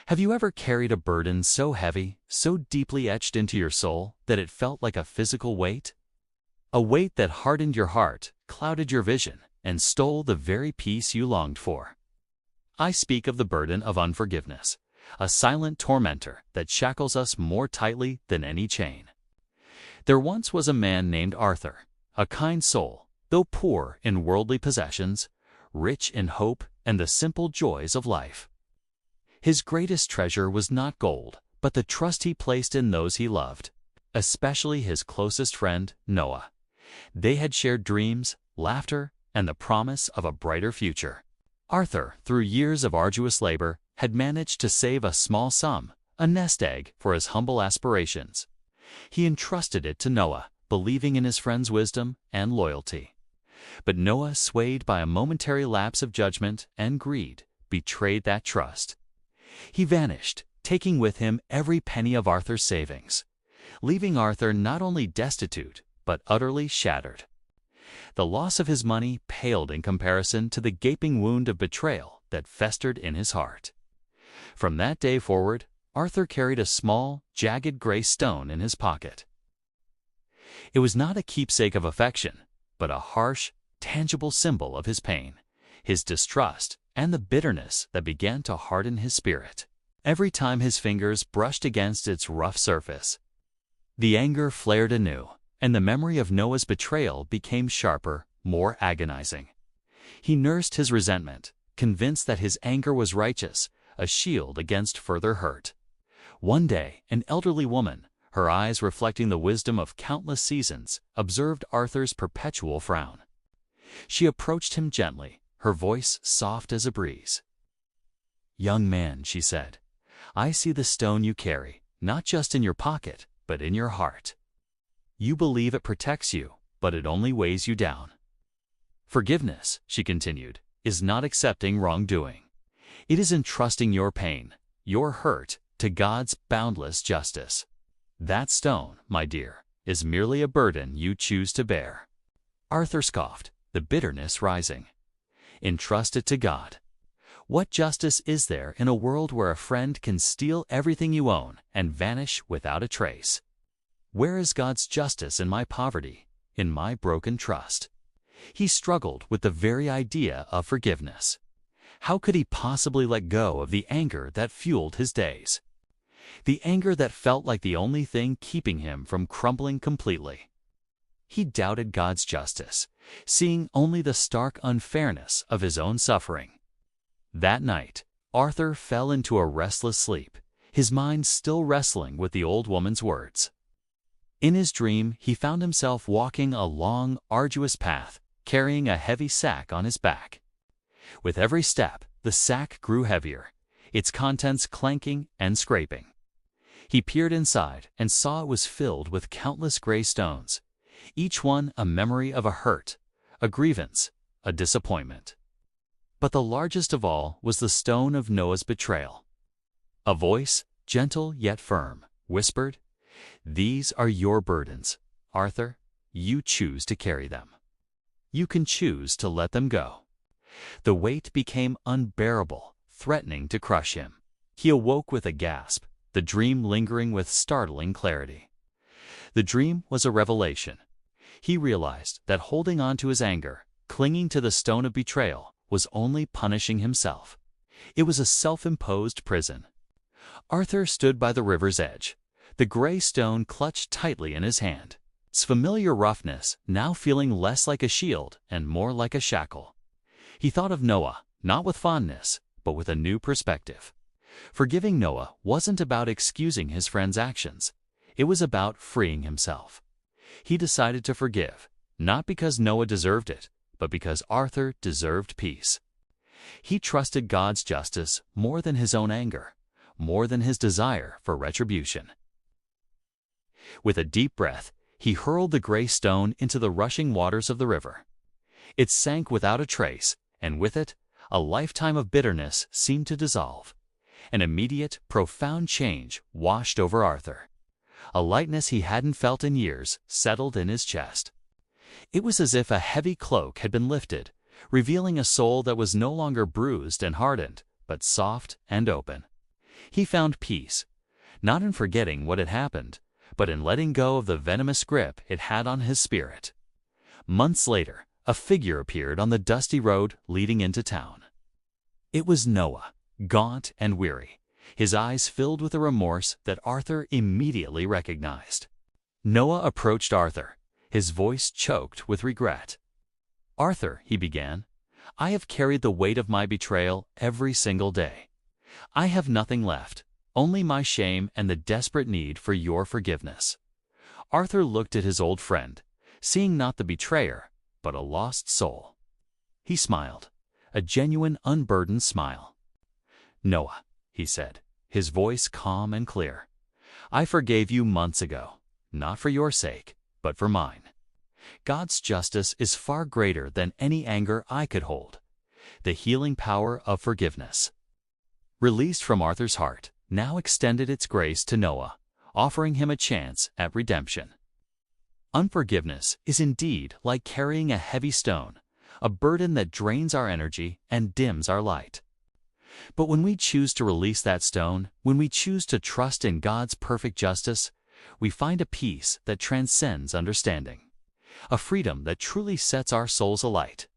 Have you ever carried a burden so heavy, so deeply etched into your soul, that it felt like a physical weight? A weight that hardened your heart, clouded your vision, and stole the very peace you longed for. I speak of the burden of unforgiveness, a silent tormentor that shackles us more tightly than any chain. There once was a man named Arthur, a kind soul, though poor in worldly possessions, rich in hope and the simple joys of life. His greatest treasure was not gold, but the trust he placed in those he loved, especially his closest friend, Noah. They had shared dreams, laughter, and the promise of a brighter future. Arthur, through years of arduous labor, had managed to save a small sum, a nest egg, for his humble aspirations. He entrusted it to Noah, believing in his friend's wisdom and loyalty. But Noah, swayed by a momentary lapse of judgment and greed, betrayed that trust. He vanished, taking with him every penny of Arthur's savings, leaving Arthur not only destitute, but utterly shattered. The loss of his money paled in comparison to the gaping wound of betrayal that festered in his heart. From that day forward, Arthur carried a small, jagged gray stone in his pocket. It was not a keepsake of affection, but a harsh, tangible symbol of his pain, his distrust, and the bitterness that began to harden his spirit. Every time his fingers brushed against its rough surface, the anger flared anew, and the memory of Noah's betrayal became sharper, more agonizing. He nursed his resentment, convinced that his anger was righteous, a shield against further hurt. One day, an elderly woman, her eyes reflecting the wisdom of countless seasons, observed Arthur's perpetual frown. She approached him gently, her voice soft as a breeze. "Young man," she said, "I see the stone you carry, not just in your pocket, but in your heart. You believe it protects you, but it only weighs you down. Forgiveness," she continued, "is not accepting wrongdoing. It is entrusting your pain, your hurt, to God's boundless justice. That stone, my dear, is merely a burden you choose to bear." Arthur scoffed, the bitterness rising. Entrust it to God. What justice is there in a world where a friend can steal everything you own and vanish without a trace? Where is God's justice in my poverty, in my broken trust? He struggled with the very idea of forgiveness. How could he possibly let go of the anger that fueled his days? The anger that felt like the only thing keeping him from crumbling completely. He doubted God's justice, seeing only the stark unfairness of his own suffering. That night, Arthur fell into a restless sleep, his mind still wrestling with the old woman's words. In his dream, he found himself walking a long, arduous path, carrying a heavy sack on his back. With every step, the sack grew heavier, its contents clanking and scraping. He peered inside and saw it was filled with countless gray stones, each one a memory of a hurt, a grievance, a disappointment. But the largest of all was the stone of Noah's betrayal. A voice, gentle yet firm, whispered, "These are your burdens, Arthur. You choose to carry them. You can choose to let them go." The weight became unbearable, threatening to crush him. He awoke with a gasp, the dream lingering with startling clarity. The dream was a revelation. He realized that holding on to his anger, clinging to the stone of betrayal, was only punishing himself. It was a self-imposed prison. Arthur stood by the river's edge, the gray stone clutched tightly in his hand, its familiar roughness now feeling less like a shield and more like a shackle. He thought of Noah, not with fondness, but with a new perspective. Forgiving Noah wasn't about excusing his friend's actions. It was about freeing himself. He decided to forgive, not because Noah deserved it, but because Arthur deserved peace. He trusted God's justice more than his own anger, more than his desire for retribution. With a deep breath, he hurled the gray stone into the rushing waters of the river. It sank without a trace, and with it, a lifetime of bitterness seemed to dissolve. An immediate, profound change washed over Arthur. A lightness he hadn't felt in years settled in his chest. It was as if a heavy cloak had been lifted, revealing a soul that was no longer bruised and hardened, but soft and open. He found peace, not in forgetting what had happened, but in letting go of the venomous grip it had on his spirit. Months later, a figure appeared on the dusty road leading into town. It was Noah, gaunt and weary, his eyes filled with a remorse that Arthur immediately recognized. Noah approached Arthur, his voice choked with regret. "Arthur," he began, "I have carried the weight of my betrayal every single day. I have nothing left, only my shame and the desperate need for your forgiveness." Arthur looked at his old friend, seeing not the betrayer, but a lost soul. He smiled, a genuine, unburdened smile. "Noah," he said, his voice calm and clear, "I forgave you months ago, not for your sake, but for mine. God's justice is far greater than any anger I could hold. The healing power of forgiveness." Released from Arthur's heart, now extended its grace to Noah, offering him a chance at redemption. Unforgiveness is indeed like carrying a heavy stone, a burden that drains our energy and dims our light. But when we choose to release that stone, when we choose to trust in God's perfect justice, we find a peace that transcends understanding, a freedom that truly sets our souls alight.